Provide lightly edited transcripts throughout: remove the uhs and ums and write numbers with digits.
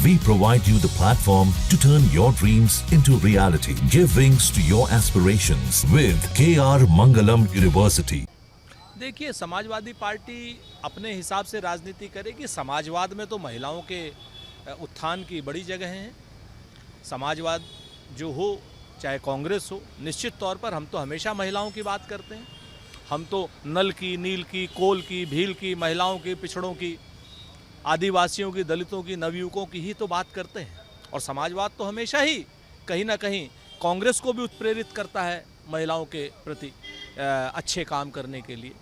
We provide you the platform to turn your dreams into reality. Give wings to your aspirations with KR Mangalam University. देखिए, Samajwadi party अपने हिसाब से राजनीति करेगी। समाजवाद में तो महिलाओं के उत्थान की बड़ी जगह हैं। समाजवाद जो हो, चाहे कांग्रेस हो, निश्चित तौर पर हम तो हमेशा महिलाओं की बात करते हैं। हम तो नल की, नील की, कोल की, भील की, महिलाओं की, पिछड़ों की, आदिवासियों की, दलितों की, नवयुवकों की ही तो बात करते हैं। और समाजवाद तो हमेशा ही कहीं ना कहीं कांग्रेस को भी उत्प्रेरित करता है महिलाओं के प्रति अच्छे काम करने के लिए।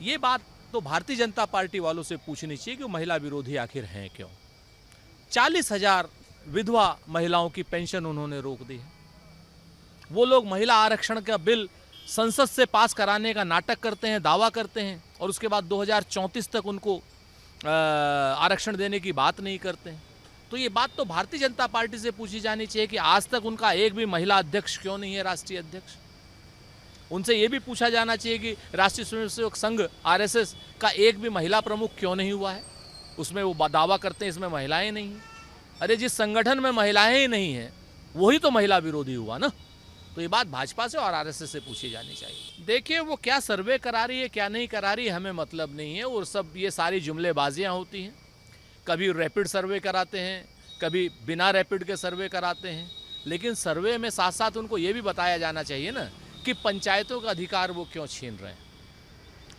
ये बात तो भारतीय जनता पार्टी वालों से पूछनी चाहिए कि वो महिला विरोधी आखिर हैं क्यों। 40,000 विधवा महिलाओं की पेंशन उन्होंने रोक दी है। वो लोग महिला आरक्षण का बिल संसद से पास कराने का नाटक करते हैं, दावा करते हैं, और उसके बाद 2034 तक उनको आरक्षण देने की बात नहीं करते हैं। तो ये बात तो भारतीय जनता पार्टी से पूछी जानी चाहिए कि आज तक उनका एक भी महिला अध्यक्ष क्यों नहीं है, राष्ट्रीय अध्यक्ष। उनसे ये भी पूछा जाना चाहिए कि राष्ट्रीय स्वयंसेवक संघ RSS का एक भी महिला प्रमुख क्यों नहीं हुआ है। उसमें वो दावा करते हैं इसमें महिलाएं नहीं हैं। अरे जिस संगठन में महिलाएं ही नहीं हैं वही तो महिला विरोधी हुआ ना। तो ये बात भाजपा से और RSS से पूछी जानी चाहिए। देखिए, वो क्या सर्वे करा रही है, क्या नहीं करा रही है, हमें मतलब नहीं है। और सब ये सारी जुमलेबाजियाँ होती हैं। कभी रैपिड सर्वे कराते हैं, कभी बिना रैपिड के सर्वे कराते हैं। लेकिन सर्वे में साथ साथ उनको ये भी बताया जाना चाहिए ना कि पंचायतों का अधिकार वो क्यों छीन रहे हैं,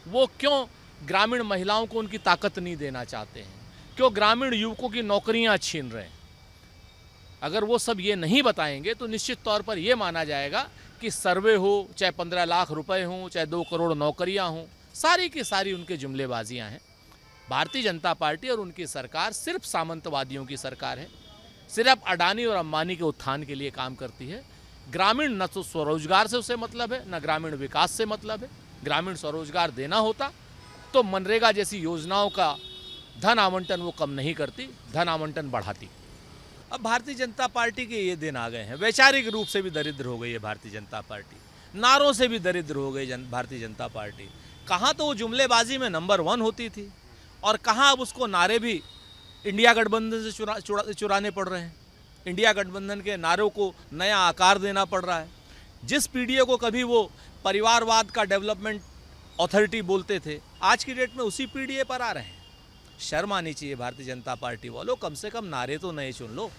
वो क्यों ग्रामीण महिलाओं को उनकी ताकत नहीं देना चाहते हैं, क्यों ग्रामीण युवकों की नौकरियां छीन रहे हैं। अगर वो सब ये नहीं बताएंगे तो निश्चित तौर पर ये माना जाएगा कि सर्वे हो, चाहे 15 लाख रुपए हों, चाहे 2 करोड़ नौकरियां हों, सारी की सारी उनके जुमलेबाजियां हैं। भारतीय जनता पार्टी और उनकी सरकार सिर्फ सामंतवादियों की सरकार है, सिर्फ अडानी और अंबानी के उत्थान के लिए काम करती है। ग्रामीण न तो स्वरोजगार से उसे मतलब है, न ग्रामीण विकास से मतलब है। ग्रामीण स्वरोजगार देना होता तो मनरेगा जैसी योजनाओं का धन आवंटन वो कम नहीं करती, धन आवंटन बढ़ाती। अब भारतीय जनता पार्टी के ये दिन आ गए हैं। वैचारिक रूप से भी दरिद्र हो गई है भारतीय जनता पार्टी, नारों से भी दरिद्र हो गई भारतीय जनता पार्टी। कहाँ तो वो जुमलेबाजी में नंबर 1 होती थी और कहाँ अब उसको नारे भी इंडिया गठबंधन से चुराने पड़ रहे हैं। इंडिया गठबंधन के नारों को नया आकार देना पड़ रहा है। जिस पीडीए को कभी वो परिवारवाद का डेवलपमेंट अथॉरिटी बोलते थे, आज की डेट में उसी पीडीए पर आ रहे हैं। शर्म आनी चाहिए भारतीय जनता पार्टी वालों। कम से कम नारे तो नए चुन लो,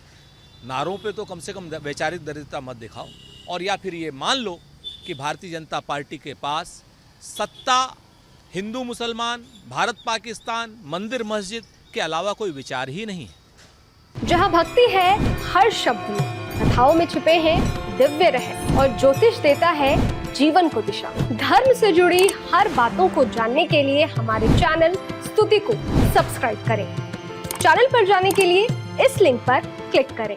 नारों पे तो कम से कम वैचारिक दरिद्रता मत दिखाओ। और या फिर ये मान लो कि भारतीय जनता पार्टी के पास सत्ता, हिंदू मुसलमान, भारत पाकिस्तान, मंदिर मस्जिद के अलावा कोई विचार ही नहीं है। जहाँ भक्ति है हर शब्द में, कथाओं में छुपे हैं दिव्य रहस्य, और ज्योतिष देता है जीवन को दिशा। धर्म से जुड़ी हर बातों को जानने के लिए हमारे चैनल स्तुति को सब्सक्राइब करें। चैनल पर जाने के लिए इस लिंक पर क्लिक करें।